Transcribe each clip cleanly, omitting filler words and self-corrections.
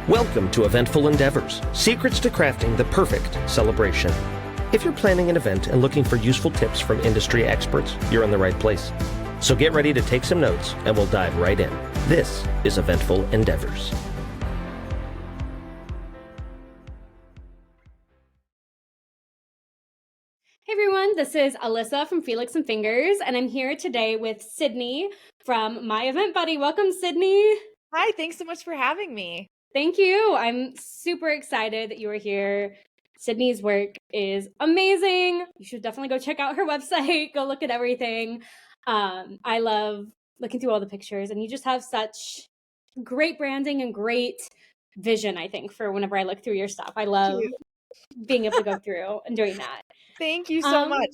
Welcome to Eventful Endeavors, secrets to crafting the perfect celebration. If you're planning an event and looking for useful tips from industry experts, you're in the right place. So get ready to take some notes and we'll dive right in. This is Eventful Endeavors. Hey everyone, this is Alyssa from Felix and Fingers, and I'm here today with Sydney from My Event Buddee. Welcome, Sydney. Hi, thanks so much for having me. Thank you. I'm super excited that you are here. Sydney's work is amazing. You should definitely go check out her website, go look at everything. I love looking through all the pictures, and you just have such great branding and great vision, I think, for whenever I look through your stuff. I love being able to go through and doing that. Thank you so much.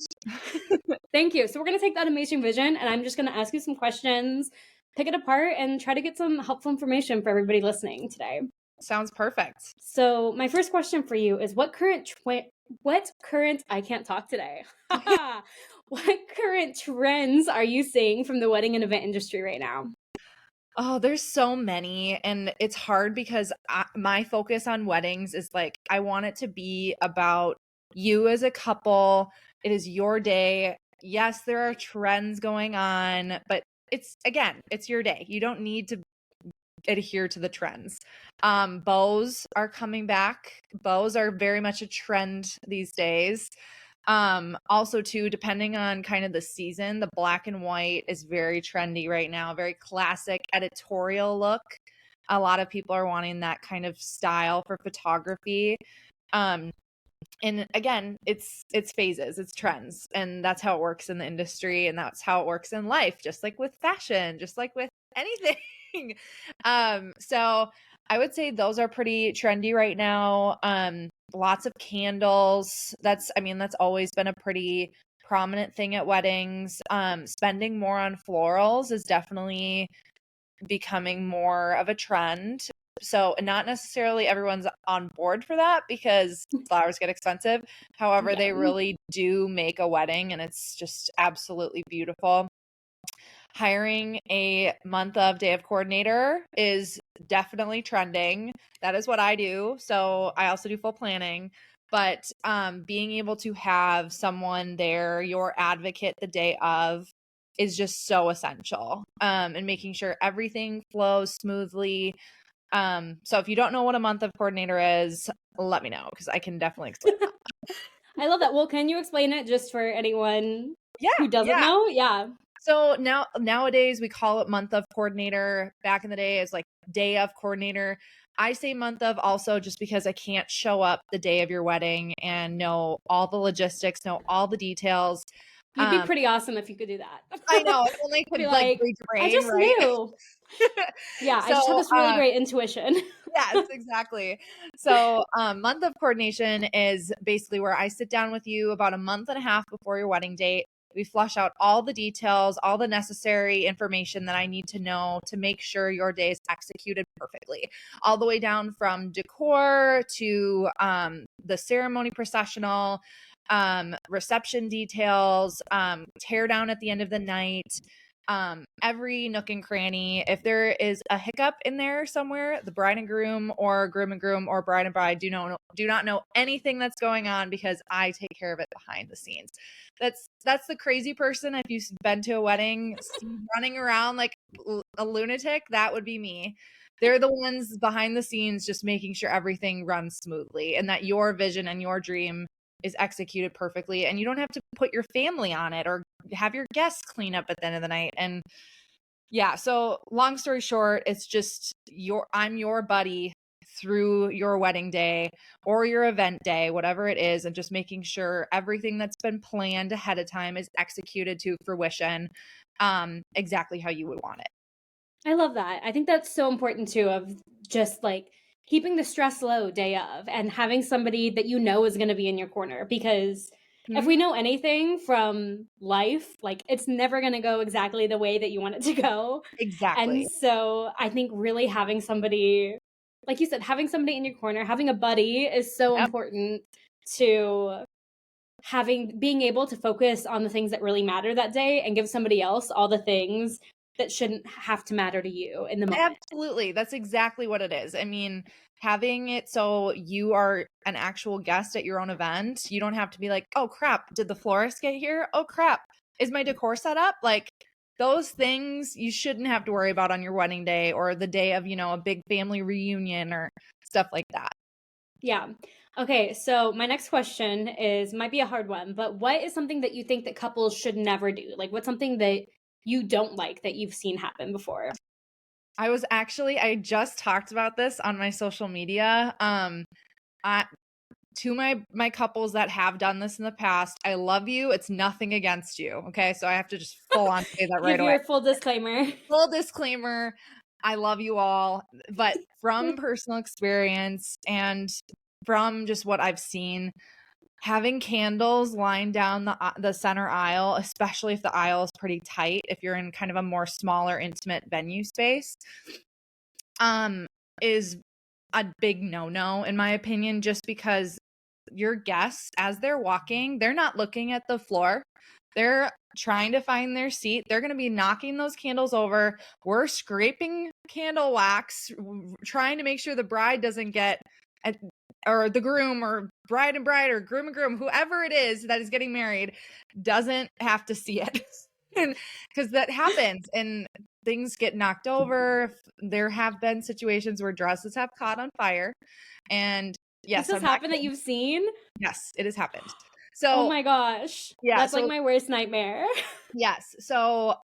Thank you. So we're going to take that amazing vision and I'm just going to ask you some questions, pick it apart, and try to get some helpful information for everybody listening today. Sounds perfect. So my first question for you is what current I can't talk today. What current trends are you seeing from the wedding and event industry right now? Oh, there's so many, and it's hard because my focus on weddings is like, I want it to be about you as a couple. It is your day. Yes, there are trends going on, but it's your day. You don't need to adhere to the trends. Bows are coming back. Bows are very much a trend these days. Also too, depending on kind of the season, the black and white is very trendy right now, very classic editorial look. A lot of people are wanting that kind of style for photography. And again, it's phases, it's trends, and that's how it works in the industry, and that's how it works in life, just like with fashion, just like with anything. So I would say those are pretty trendy right now. Lots of candles. That's always been a pretty prominent thing at weddings. Spending more on florals is definitely becoming more of a trend. So not necessarily everyone's on board for that because flowers get expensive. However, they really do make a wedding and it's just absolutely beautiful. Hiring a month of day of coordinator is definitely trending. That is what I do. So I also do full planning, but being able to have someone there, your advocate the day of, is just so essential. And making sure everything flows smoothly. So if you don't know what a month of coordinator is, let me know because I can definitely explain that. I love that. Well, can you explain it just for anyone who doesn't know? Yeah. So nowadays we call it month of coordinator. Back in the day, it's like day of coordinator. I say month of also just because I can't show up the day of your wedding and know all the logistics, know all the details. You'd be pretty awesome if you could do that. I know. If only could like read your brain, I just knew. Yeah, I just have this really great intuition. Yes, exactly. So month of coordination is basically where I sit down with you about a month and a half before your wedding date. We flush out all the details, all the necessary information that I need to know to make sure your day is executed perfectly, all the way down from decor to the ceremony processional, reception details, tear down at the end of the night, every nook and cranny. If there is a hiccup in there somewhere, the bride and groom or bride and bride do not know anything that's going on because I take care of it behind the scenes. That's the crazy person. If you've been to a wedding running around like a lunatic, that would be me. They're the ones behind the scenes just making sure everything runs smoothly and that your vision and your dream is executed perfectly, and you don't have to put your family on it or have your guests clean up at the end of the night. And yeah, so long story short, it's just I'm your buddy through your wedding day or your event day, whatever it is, and just making sure everything that's been planned ahead of time is executed to fruition exactly how you would want it. I love that. I think that's so important too, of just like keeping the stress low day of and having somebody that you know is going to be in your corner, because if we know anything from life, like it's never going to go exactly the way that you want it to go. Exactly. And so I think really having somebody, like you said, having somebody in your corner, having a buddy is so important to being able to focus on the things that really matter that day and give somebody else all the things that shouldn't have to matter to you in the moment. Absolutely. That's exactly what it is. I mean, having it so you are an actual guest at your own event, you don't have to be like, oh crap, did the florist get here? Oh crap, is my decor set up? Like, those things you shouldn't have to worry about on your wedding day or the day of, a big family reunion or stuff like that. Yeah. Okay, so my next question might be a hard one, but what is something that you think that couples should never do? Like, what's something that you don't like that you've seen happen before? I just talked about this on my social media. To my couples that have done this in the past, I love you. It's nothing against you. Okay. So I have to just full on say that right Give away. your full disclaimer. Full disclaimer. I love you all. But from personal experience and from just what I've seen, having candles lined down the center aisle, especially if the aisle is pretty tight, if you're in kind of a more smaller, intimate venue space, is a big no-no in my opinion, just because your guests, as they're walking, they're not looking at the floor. They're trying to find their seat. They're going to be knocking those candles over. We're scraping candle wax, trying to make sure the bride doesn't get, or the groom, or bride and bride, or groom and groom, whoever it is that is getting married, doesn't have to see it. Because that happens and things get knocked over. There have been situations where dresses have caught on fire. And yes, this has happened that you've seen? Yes, it has happened. So, oh my gosh. Yeah, that's like my worst nightmare. Yes. So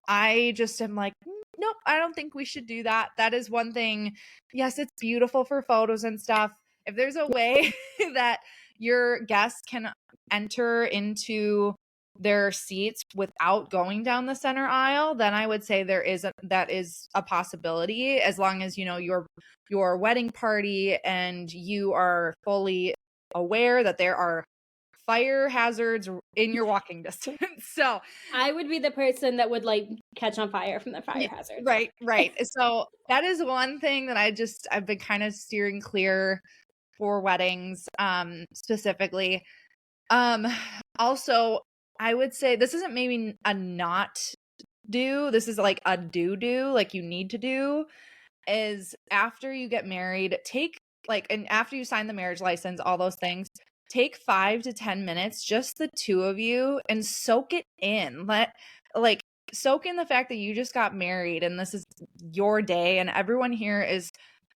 I just am like, nope, I don't think we should do that. That is one thing. Yes, it's beautiful for photos and stuff. If there's a way that your guests can enter into their seats without going down the center aisle, then I would say that is a possibility, as long as your wedding party and you are fully aware that there are fire hazards in your walking distance. So I would be the person that would like catch on fire from the fire hazard. Right. So that is one thing that I've been kind of steering clear for weddings, specifically. Also, I would say this isn't maybe a not do. This is like a do, like you need to do, is after you get married, and after you sign the marriage license, all those things, take 5 to 10 minutes, just the two of you, and soak it in. Soak in the fact that you just got married and this is your day and everyone here is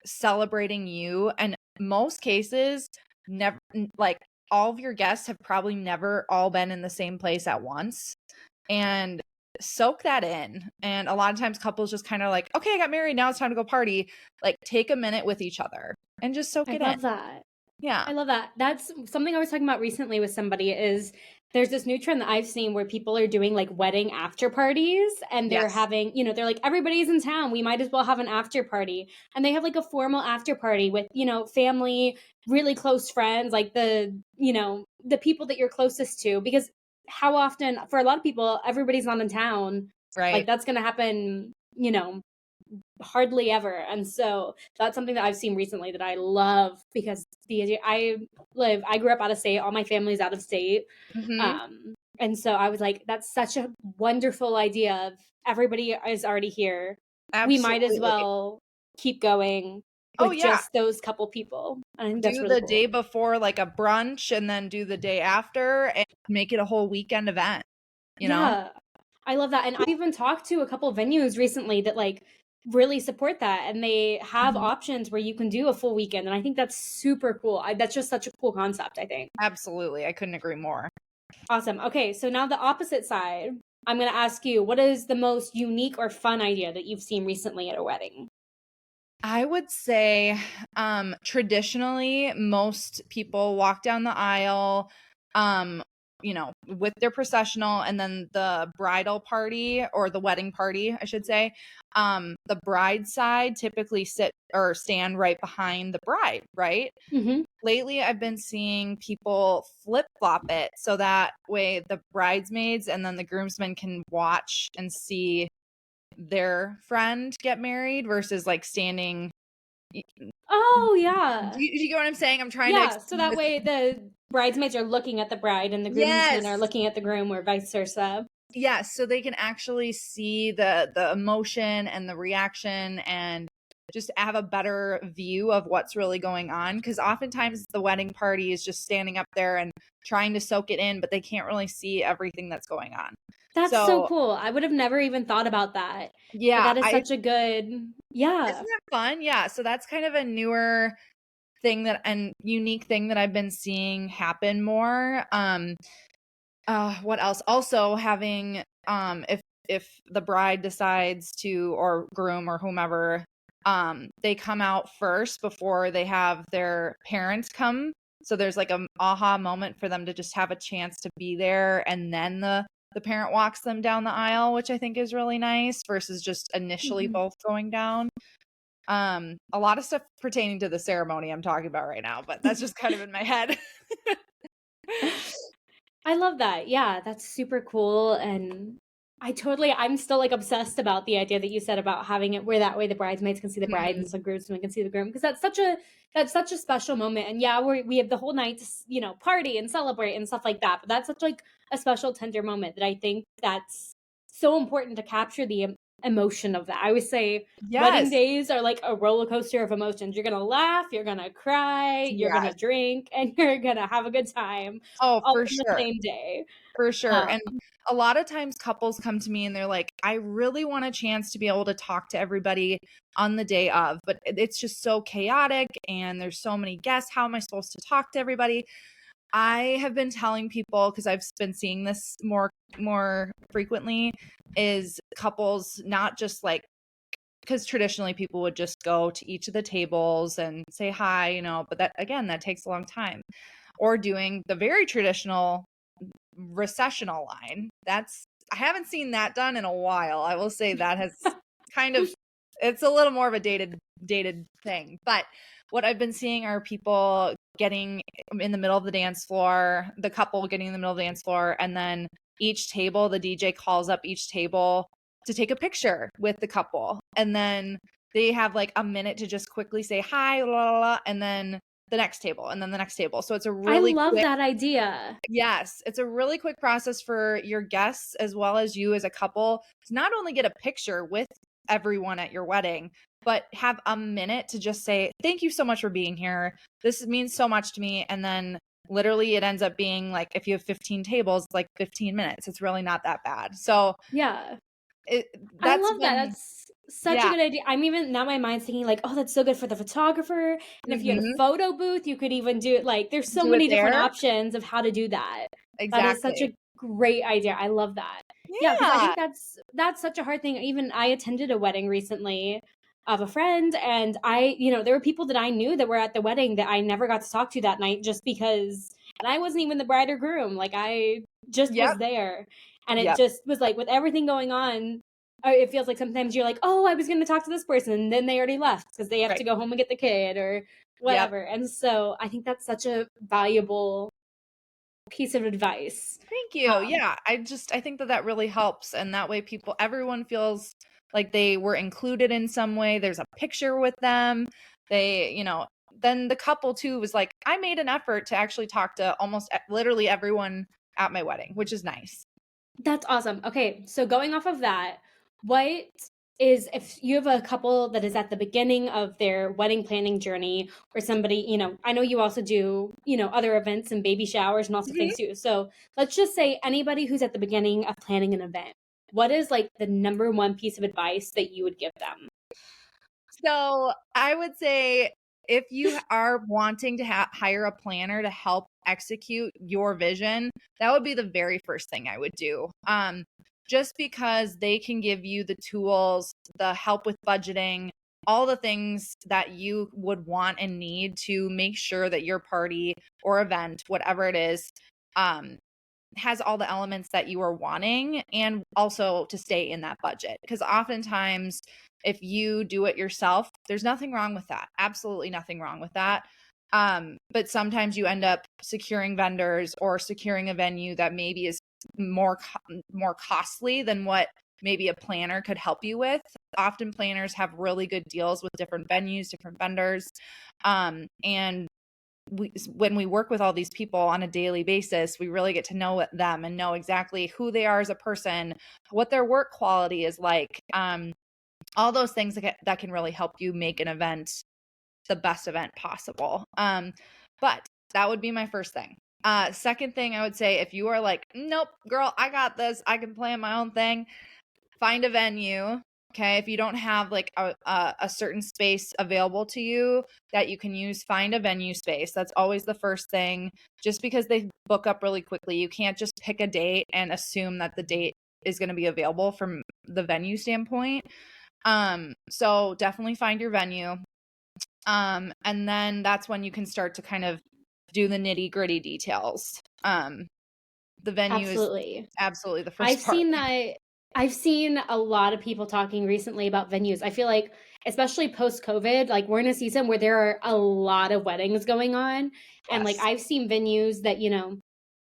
celebrating you. And most cases, never, like, all of your guests have probably never all been in the same place at once. And soak that in. And a lot of times couples just kind of like, okay, I got married, now it's time to go party. Like, take a minute with each other and just soak it in. I love that. Yeah. I love that. That's something I was talking about recently with somebody. Is there's this new trend that I've seen where people are doing like wedding after parties, and they're having, they're like, everybody's in town, we might as well have an after party. And they have like a formal after party with, family, really close friends, like the people that you're closest to, because how often, for a lot of people, everybody's not in town. Right. Like that's going to happen, hardly ever. And so that's something that I've seen recently that I love, because I grew up out of state, all my family's out of state. Mm-hmm. And so I was like, that's such a wonderful idea of everybody is already here. Absolutely. We might as well keep going with just those couple people. I think that's really cool. Day before like a brunch, and then do the day after, and make it a whole weekend event, you know? I love that. And I've even talked to a couple venues recently that like really support that, and they have options where you can do a full weekend. And I think that's super cool. That's just such a cool concept, I think. Absolutely. I couldn't agree more. Awesome. Okay, so now the opposite side. I'm going to ask you, what is the most unique or fun idea that you've seen recently at a wedding? I would say traditionally, most people walk down the aisle, with their processional, and then the bridal party, or the wedding party, I should say, the bride side typically sit or stand right behind the bride, right? Mm-hmm. Lately, I've been seeing people flip-flop it, so that way the bridesmaids and then the groomsmen can watch and see their friend get married, versus like standing. Oh yeah. Do you get what I'm saying? I'm trying to. So that way the bridesmaids are looking at the bride and the groomsmen are looking at the groom, or vice versa. Yes, so they can actually see the emotion and the reaction and just have a better view of what's really going on, because oftentimes the wedding party is just standing up there and trying to soak it in, but they can't really see everything that's going on. That's so So cool. I would have never even thought about that. But yeah, that is I such a good, yeah. isn't that fun? Yeah, so that's kind of a newer thing that and unique thing that I've been seeing happen more. What else? Also having if the bride decides to, or groom or whomever, they come out first before they have their parents come. So there's like a aha moment for them to just have a chance to be there, and then the parent walks them down the aisle, which I think is really nice versus just initially Mhm. both going down. A lot of stuff pertaining to the ceremony I'm talking about right now, but that's just kind of in my head. I love that. Yeah, that's super cool. And I'm still like obsessed about the idea that you said about having it where that way the bridesmaids can see the bride and Mhm. some groomsmen can see the groom, because that's such a special moment. And yeah, we have the whole night to party and celebrate and stuff like that. But that's such like a special tender moment that I think that's so important to capture the emotion of that. I always say wedding Yes. days are like a roller coaster of emotions. You're gonna laugh, you're gonna cry, you're gonna Yes. drink, and you're gonna have a good time Oh, all for in the sure. same day. For sure. Um, And a lot of times couples come to me and they're like, I really want a chance to be able to talk to everybody on the day of, but it's just so chaotic and there's so many guests. How am I supposed to talk to everybody? I have been telling people, because I've been seeing this more frequently, is couples not just like, because traditionally people would just go to each of the tables and say hi, but that again, that takes a long time. Or doing the very traditional recessional line. I haven't seen that done in a while. I will say that has kind of, it's a little more of a dated thing. But what I've been seeing are people getting in the middle of the dance floor, the couple getting in the middle of the dance floor, and then each table, the DJ calls up each table to take a picture with the couple. And then they have like a minute to just quickly say hi, la, la, la, and then the next table, and then the next table. So it's a I really love quick. that idea. Yes, it's a really quick process for your guests as well as you as a couple to not only get a picture with everyone at your wedding, but have a minute to just say, thank you so much for being here. This means so much to me. And then literally it ends up being like, if you have 15 tables, like 15 minutes. It's really not that bad. So Yeah. I that's love that. been, That's such a yeah. good idea. I'm even now my mind's thinking like, oh, that's so good for the photographer. And if you had a Mhm. photo booth, you could even do it. Like, there's so Do it many different there. options of how to do that. That is such Exactly. a great idea. I love that. Yeah, because I Yeah. think that's such a hard thing. Even I attended a wedding recently of a friend, and there were people that I knew that were at the wedding that I never got to talk to that night just because, and I wasn't even the bride or groom. Like, I just Yep. was there. And it Yep. just was like, with everything going on, it feels like sometimes you're like, oh, I was going to talk to this person, and then they already left because they have Right. to go home and get the kid or Yep. whatever. And so I think that's such a valuable piece of advice. Thank you. Yeah, I think that really helps, and that way everyone feels like they were included in some way. There's a picture with them. Then the couple too was like, I made an effort to actually talk to almost literally everyone at my wedding, which is nice. That's awesome. Okay, so going off of that, what is, if you have a couple that is at the beginning of their wedding planning journey, or somebody, I know you also do, other events and baby showers and also Mhm. things too. So let's just say anybody who's at the beginning of planning an event, what is like the number one piece of advice that you would give them? So I would say if you are wanting to hire a planner to help execute your vision, that would be the very first thing I would do. Just because they can give you the tools, the help with budgeting, all the things that you would want and need to make sure that your party or event, whatever it is, um, has all the elements that you are wanting, and also to stay in that budget. Because oftentimes, if you do it yourself, there's nothing wrong with that. Absolutely nothing wrong with that. But sometimes you end up securing vendors or securing a venue that maybe is more costly than what maybe a planner could help you with. Often planners have really good deals with different venues, different vendors. And when we work with all these people on a daily basis, we really get to know them and know exactly who they are as a person, what their work quality is like, all those things that can really help you make an event the best event possible. But that would be my first thing. Second thing I would say, if you are like, nope, girl, I got this, I can plan my own thing, find a venue. Okay. If you don't have like a certain space available to you that you can use, find a venue space. That's always the first thing. Just because they book up really quickly, you can't just pick a date and assume that the date is going to be available from the venue standpoint. So definitely find your venue. And then that's when you can start to kind of do the nitty gritty details. The venue is absolutely the first part. I've seen a lot of people talking recently about venues. I feel like, especially post-COVID, like we're in a season where there are a lot of weddings going on. Yes. And like I've seen venues that,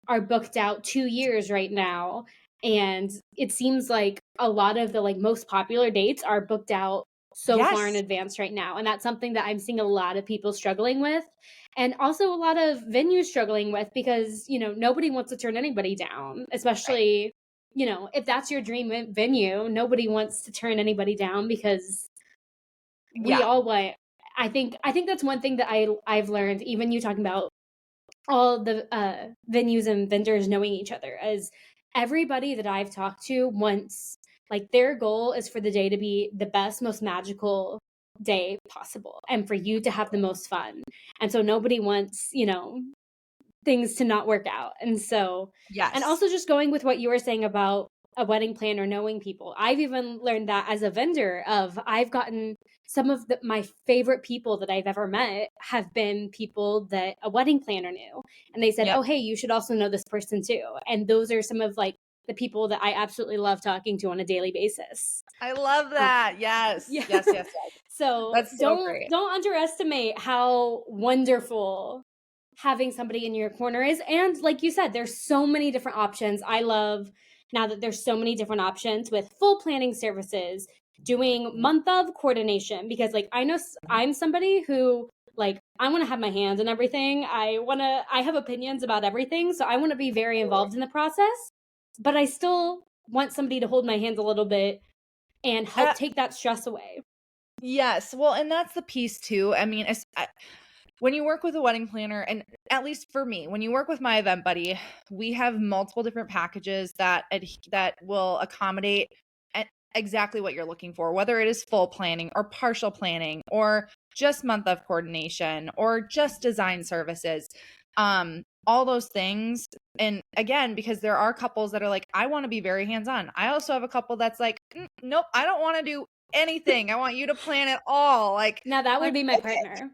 are booked out 2 years right now. And it seems like a lot of the like most popular dates are booked out so far in advance right now. And that's something that I'm seeing a lot of people struggling with. And also a lot of venues struggling with because, nobody wants to turn anybody down, especially, if that's your dream venue, nobody wants to turn anybody down because we all want, I think that's one thing that I've learned, even you talking about all the venues and vendors knowing each other, as everybody that I've talked to wants, like their goal is for the day to be the best, most magical day possible and for you to have the most fun. And so nobody wants, things to not work out. And so, and also just going with what you were saying about a wedding planner knowing people. I've even learned that as a vendor I've gotten some of my favorite people that I've ever met have been people that a wedding planner knew. And they said, oh, hey, you should also know this person too. And those are some of like the people that I absolutely love talking to on a daily basis. I love that. Yes. So that's don't underestimate how wonderful having somebody in your corner is. And like you said, there's so many different options. I love now that there's so many different options with full planning services, doing month of coordination, because like I know I'm somebody who like I want to have my hands in everything. I have opinions about everything. So I want to be very involved in the process, but I still want somebody to hold my hands a little bit and help take that stress away. Yes. Well, and that's the piece too. I mean, when you work with a wedding planner, and at least for me, when you work with My Event Buddee, we have multiple different packages that will accommodate exactly what you're looking for, whether it is full planning or partial planning or just month of coordination or just design services, all those things. And again, because there are couples that are like, I want to be very hands-on. I also have a couple that's like, nope, I don't want to do anything. I want you to plan it all. Like, now that would be my partner.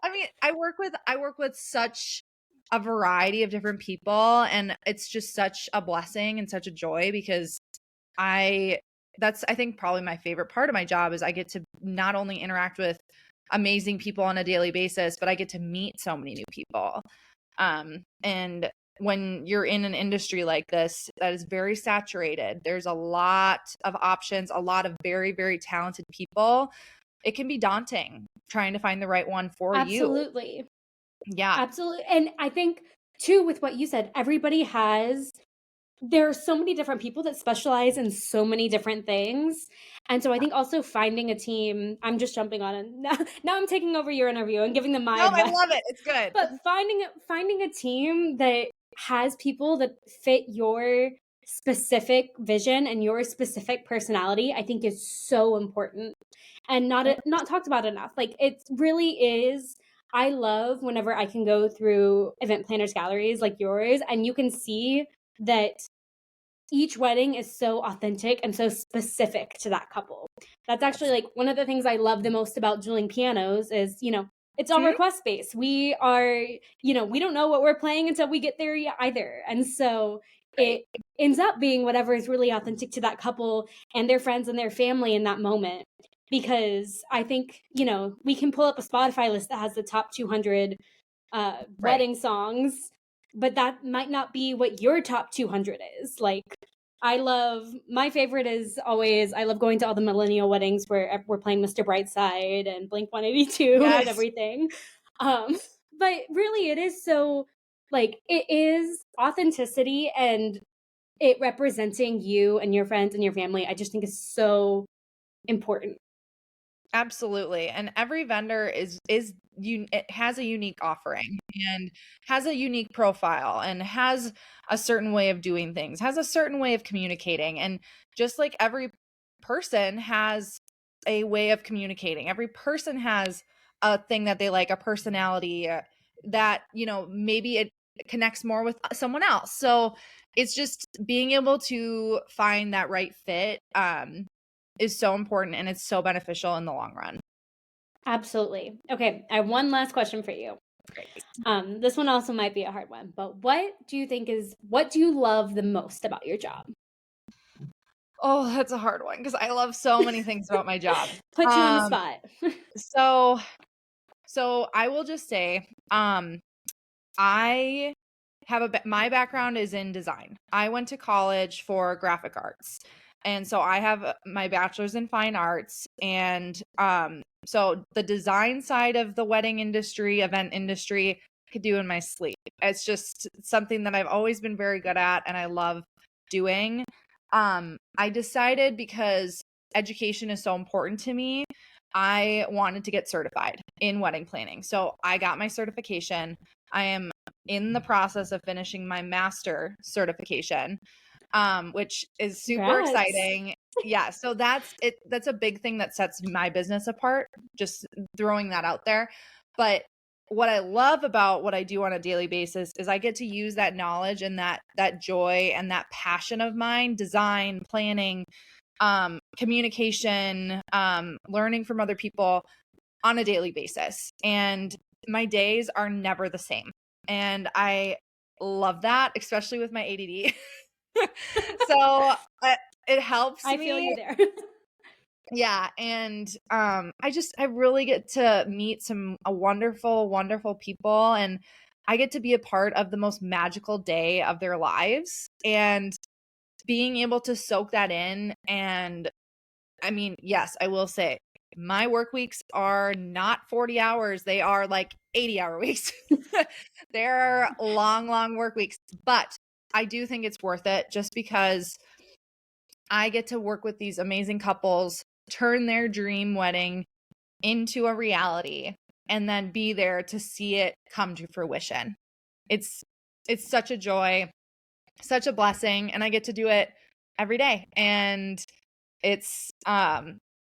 I mean, I work with such a variety of different people, and it's just such a blessing and such a joy because that's I think probably my favorite part of my job is I get to not only interact with amazing people on a daily basis, but I get to meet so many new people. And when you're in an industry like this that is very saturated, there's a lot of options, a lot of very, very talented people. It can be daunting trying to find the right one for you. Absolutely. Yeah. Absolutely. And I think too, with what you said, there are so many different people that specialize in so many different things. And so I think also finding a team, I'm just jumping on it. Now I'm taking over your interview and giving them my advice. I love it. It's good. But finding a team that has people that fit your specific vision and your specific personality, I think is so important and not talked about enough. Like it really is. I love whenever I can go through event planners galleries like yours and you can see that each wedding is so authentic and so specific to that couple. That's actually like one of the things I love the most about dueling pianos is, it's all request based. We are, we don't know what we're playing until we get there either. And so it ends up being whatever is really authentic to that couple and their friends and their family in that moment. Because I think, we can pull up a Spotify list that has the top 200 wedding songs, but that might not be what your top 200 is. Like, my favorite is always, I love going to all the millennial weddings where we're playing Mr. Brightside and Blink 182 and everything. But really, it is so, like, it is authenticity and it representing you and your friends and your family. I just think is so important. Absolutely. And every vendor it has a unique offering and has a unique profile and has a certain way of doing things, has a certain way of communicating. And just like every person has a way of communicating, every person has a thing that they like, a personality that, maybe it connects more with someone else. So it's just being able to find that right fit is so important, and it's so beneficial in the long run. Absolutely. Okay, I have one last question for you. Great. This one also might be a hard one, but what do you love the most about your job? Oh, that's a hard one because I love so many things about my job. Put you on the spot. So I will just say, I have my background is in design. I went to college for graphic arts. And so I have my bachelor's in fine arts. And so the design side of the wedding industry, event industry, I could do in my sleep. It's just something that I've always been very good at and I love doing. I decided, because education is so important to me, I wanted to get certified in wedding planning. So I got my certification. I am in the process of finishing my master certification, which is super Congrats. exciting. Yeah. So that's it. That's a big thing that sets my business apart, just throwing that out there. But what I love about what I do on a daily basis is I get to use that knowledge and that joy and that passion of mine, design, planning, communication, learning from other people on a daily basis. And my days are never the same. And I love that, especially with my ADD. So it helps me. I feel you there. Yeah. And I really get to meet some wonderful, wonderful people, and I get to be a part of the most magical day of their lives, and being able to soak that in. And I mean, yes, I will say my work weeks are not 40 hours. They are like 80-hour weeks. They're long, long work weeks, but I do think it's worth it just because I get to work with these amazing couples, turn their dream wedding into a reality, and then be there to see it come to fruition. It's such a joy, such a blessing, and I get to do it every day. And it's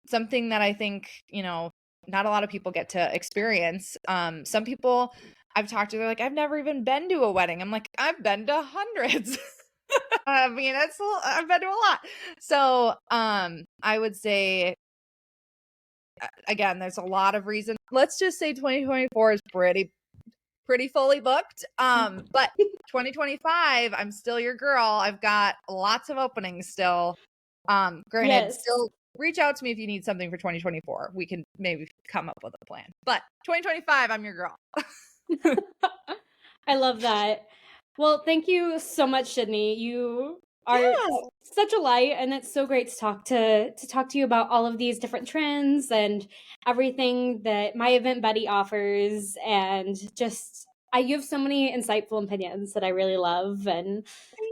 something that I think, not a lot of people get to experience. Some people I've talked to, they're like, I've never even been to a wedding. I'm like, I've been to hundreds. I mean, I've been to a lot. So I would say, again, there's a lot of reasons. Let's just say 2024 is pretty fully booked. But 2025, I'm still your girl. I've got lots of openings still. Granted, Yes. still reach out to me if you need something for 2024. We can maybe come up with a plan. But 2025, I'm your girl. I love that. Well, thank you so much, Sydney. You are such a light, and it's so great to talk to you about all of these different trends and everything that My Event Buddee offers, and just you have so many insightful opinions that I really love, and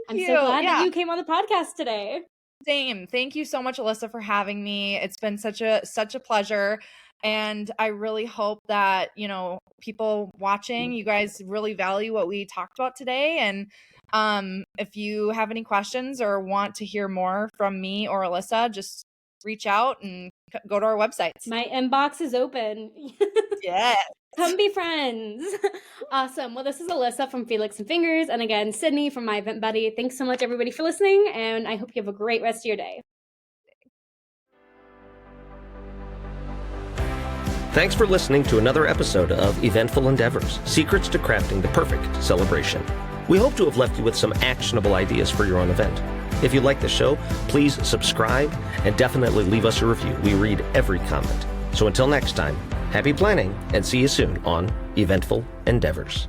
I'm so glad that you came on the podcast today. Same. Thank you so much, Alyssa, for having me. It's been such a pleasure. And I really hope that, people watching, you guys really value what we talked about today. And if you have any questions or want to hear more from me or Alyssa, just reach out and go to our websites. My inbox is open. Yes. Come be friends. Awesome. Well, this is Alyssa from Felix and Fingers. And again, Sydney from My Event Buddee. Thanks so much, everybody, for listening. And I hope you have a great rest of your day. Thanks for listening to another episode of Eventful Endeavors, Secrets to Crafting the Perfect Celebration. We hope to have left you with some actionable ideas for your own event. If you like the show, please subscribe and definitely leave us a review. We read every comment. So until next time, happy planning and see you soon on Eventful Endeavors.